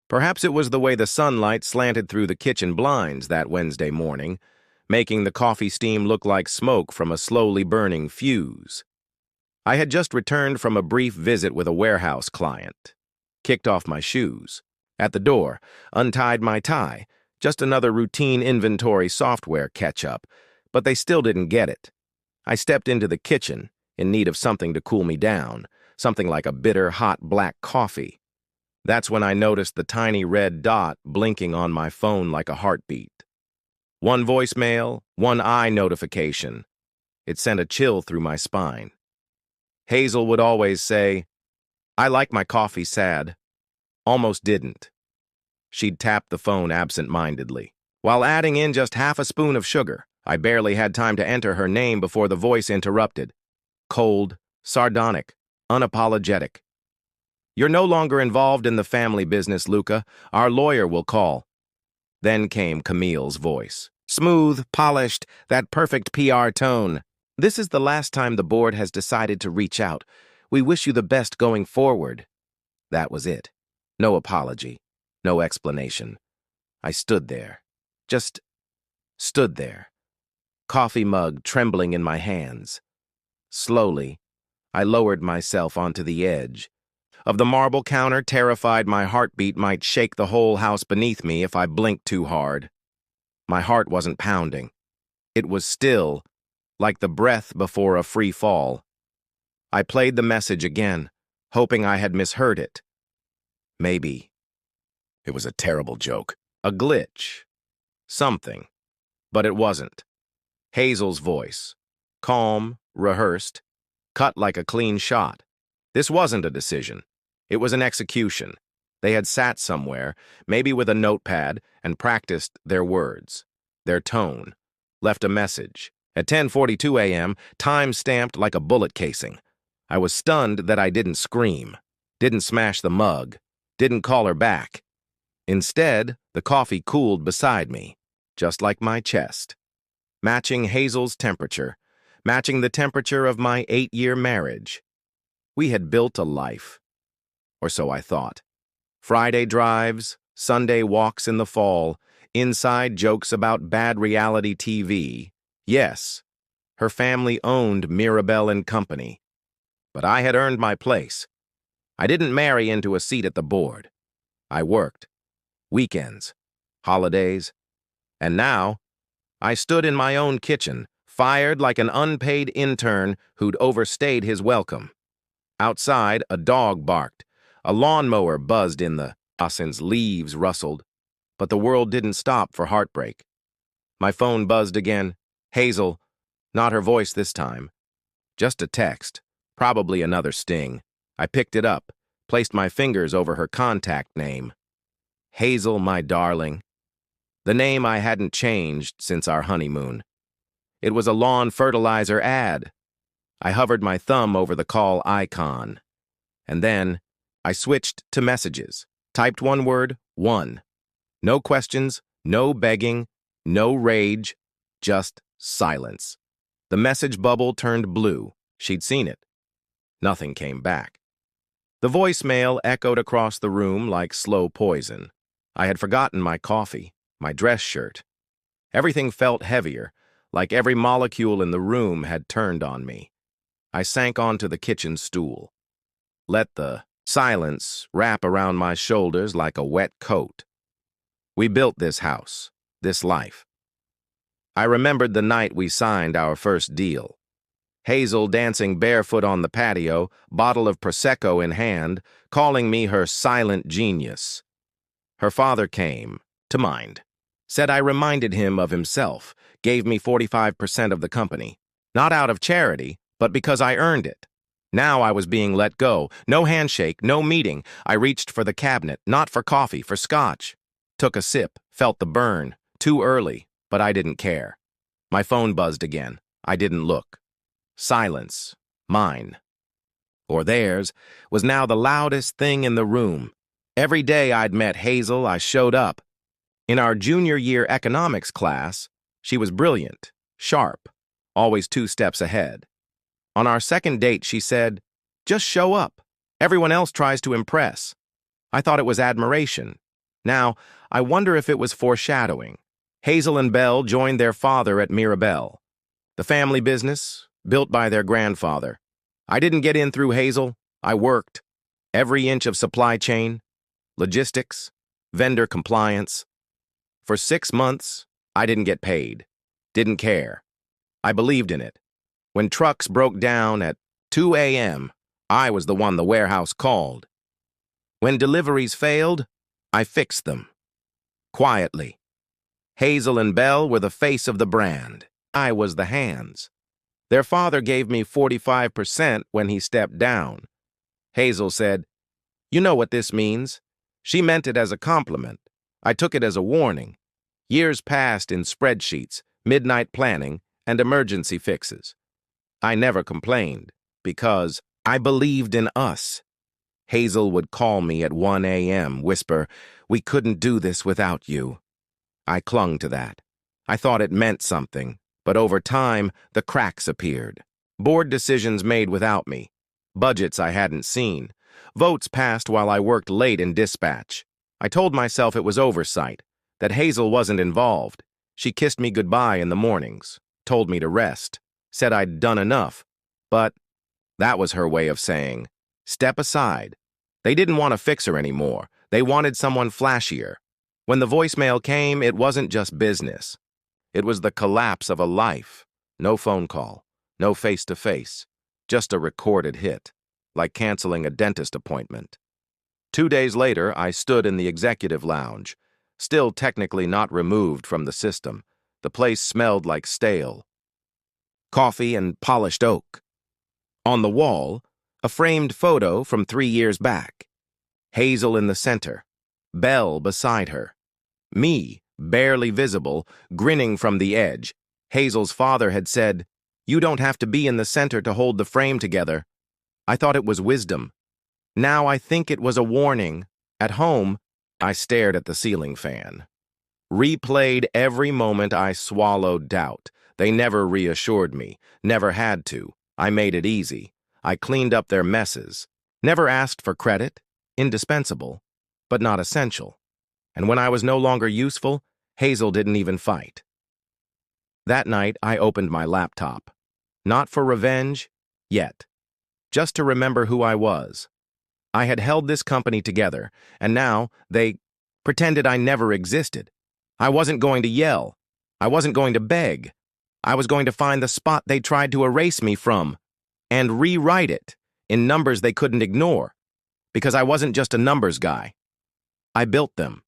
Perhaps it was the way the sunlight slanted through the kitchen blinds that Wednesday morning, making the coffee steam look like smoke from a slowly burning fuse. I had just returned from a brief visit with a warehouse client. Kicked off my shoes. At the door, untied my tie, just another routine inventory software catch-up, but they still didn't get it. I stepped into the kitchen, in need of something to cool me down, something like a bitter, hot black coffee. That's when I noticed the tiny red dot blinking on my phone like a heartbeat. One voicemail, one eye notification. It sent a chill through my spine. Hazel would always say, "I like my coffee sad." Almost didn't. She'd tap the phone absent-mindedly, while adding in just half a spoon of sugar. I barely had time to enter her name before the voice interrupted. Cold, sardonic, unapologetic. "You're no longer involved in the family business, Luca. Our lawyer will call." Then came Camille's voice. Smooth, polished, that perfect PR tone. "This is the last time the board has decided to reach out. We wish you the best going forward." That was it. No apology. No explanation. I stood there. Just stood there. Coffee mug trembling in my hands. Slowly, I lowered myself onto the edge. Of the marble counter, terrified my heartbeat might shake the whole house beneath me if I blinked too hard. My heart wasn't pounding. It was still, like the breath before a free fall. I played the message again, hoping I had misheard it. Maybe. It was a terrible joke. A glitch. Something. But it wasn't. Hazel's voice. Calm, rehearsed, cut like a clean shot. This wasn't a decision. It was an execution. They had sat somewhere, maybe with a notepad, and practiced their words, their tone, left a message. At 10:42 a.m., time stamped like a bullet casing. I was stunned that I didn't scream, didn't smash the mug, didn't call her back. Instead, the coffee cooled beside me, just like my chest. Matching Hazel's temperature, matching the temperature of my 8-year marriage. We had built a life. Or so I thought. Friday drives, Sunday walks in the fall, inside jokes about bad reality TV. Yes, her family owned Mirabelle and Company. But I had earned my place. I didn't marry into a seat at the board. I worked. Weekends. Holidays. And now, I stood in my own kitchen, fired like an unpaid intern who'd overstayed his welcome. Outside, a dog barked. A lawnmower buzzed in the since leaves rustled. But the world didn't stop for heartbreak. My phone buzzed again. Hazel. Not her voice this time. Just a text. Probably another sting. I picked it up, placed my fingers over her contact name. Hazel, my darling. The name I hadn't changed since our honeymoon. It was a lawn fertilizer ad. I hovered my thumb over the call icon. And then, I switched to messages. Typed one word, one. No questions, no begging, no rage, just silence. The message bubble turned blue. She'd seen it. Nothing came back. The voicemail echoed across the room like slow poison. I had forgotten my coffee, my dress shirt. Everything felt heavier, like every molecule in the room had turned on me. I sank onto the kitchen stool. Let the silence wrap around my shoulders like a wet coat. We built this house, this life. I remembered the night we signed our first deal. Hazel dancing barefoot on the patio, bottle of Prosecco in hand, calling me her silent genius. Her father came, to mind. Said I reminded him of himself, gave me 45% of the company. Not out of charity, but because I earned it. Now I was being let go. No handshake, no meeting. I reached for the cabinet, not for coffee, for scotch. Took a sip, felt the burn. Too early, but I didn't care. My phone buzzed again. I didn't look. Silence. Mine. Or theirs, was now the loudest thing in the room. Every day I'd met Hazel, I showed up. In our junior year economics class, she was brilliant, sharp, always 2 steps ahead. On our second date, she said, "Just show up. Everyone else tries to impress." I thought it was admiration, Now, I wonder if it was foreshadowing. Hazel and Belle joined their father at Mirabelle, the family business built by their grandfather. I didn't get in through Hazel. I worked. Every inch of supply chain, logistics, vendor compliance. For 6 months, I didn't get paid. Didn't care. I believed in it. When trucks broke down at 2 a.m., I was the one the warehouse called. When deliveries failed, I fixed them. Quietly. Hazel and Belle were the face of the brand. I was the hands. Their father gave me 45% when he stepped down. Hazel said, "You know what this means." She meant it as a compliment. I took it as a warning. Years passed in spreadsheets, midnight planning, and emergency fixes. I never complained because I believed in us. Hazel would call me at 1 a.m., whisper, "We couldn't do this without you." I clung to that. I thought it meant something, but over time, the cracks appeared. Board decisions made without me. Budgets I hadn't seen. Votes passed while I worked late in dispatch. I told myself it was oversight, that Hazel wasn't involved. She kissed me goodbye in the mornings, told me to rest, said I'd done enough. But that was her way of saying, step aside. They didn't want a fixer anymore. They wanted someone flashier. When the voicemail came, it wasn't just business. It was the collapse of a life. No phone call, no face-to-face, just a recorded hit, like canceling a dentist appointment. 2 days later, I stood in the executive lounge, still technically not removed from the system. The place smelled like stale coffee and polished oak. On the wall, a framed photo from 3 years back. Hazel in the center, Belle beside her. Me, barely visible, grinning from the edge. Hazel's father had said, "You don't have to be in the center to hold the frame together." I thought it was wisdom. Now I think it was a warning. At home, I stared at the ceiling fan. Replayed every moment I swallowed doubt. They never reassured me, never had to. I made it easy. I cleaned up their messes. Never asked for credit. Indispensable, but not essential. And when I was no longer useful, Hazel didn't even fight. That night, I opened my laptop. Not for revenge, yet. Just to remember who I was. I had held this company together, and now they pretended I never existed. I wasn't going to yell. I wasn't going to beg. I was going to find the spot they tried to erase me from and rewrite it in numbers they couldn't ignore, because I wasn't just a numbers guy. I built them.